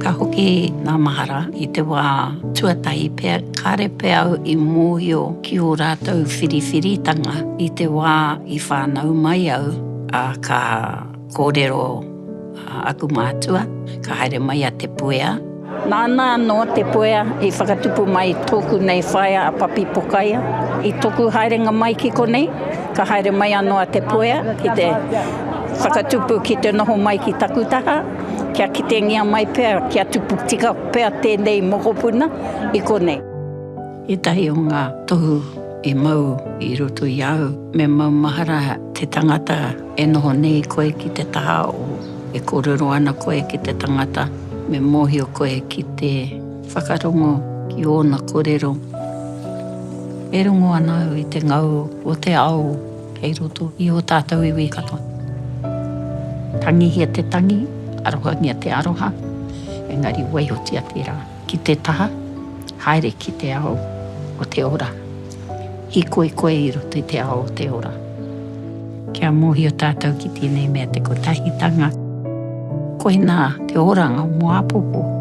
Ka hoki ngā mahara I te wā tuatahi pia, kare pia au I mōhio ki o rātou whiriwhiritanga I te wā I whānau mai au ka kōrero aku mātua, ka haere mai a te puea. Nāna no te puea I whakatupu mai tōku nei whaia a papi pokaia. I tōku haerenga mai ki konei, ka haere mai anō a te puea ki te whakatupu ki te noho mai ki takutaha. Kia kitengia mai pēr, kia tupu tika pēr tēnei mokopuna I konei. Etahi o ngā tohu I mau I roto I au, me mau mahara te tangata e noho nei koe ki te taha o e kōrero ana koe ki te tangata, me mōhio koe ki te whakarongo ki ōna kōrero. E rongo ana I te ngau o te ao kei roto I o tātou iwi katoa. Tangihia te tangi, arohangia te aroha, engari waihotia te rā. Ki te taha, haere ki te ao o te ora. Hi koe koe I roto I te ao o te ora. Kia mōhio tātou ki tēnei mea te kotahitanga. Koe nā te oranga mo apopo.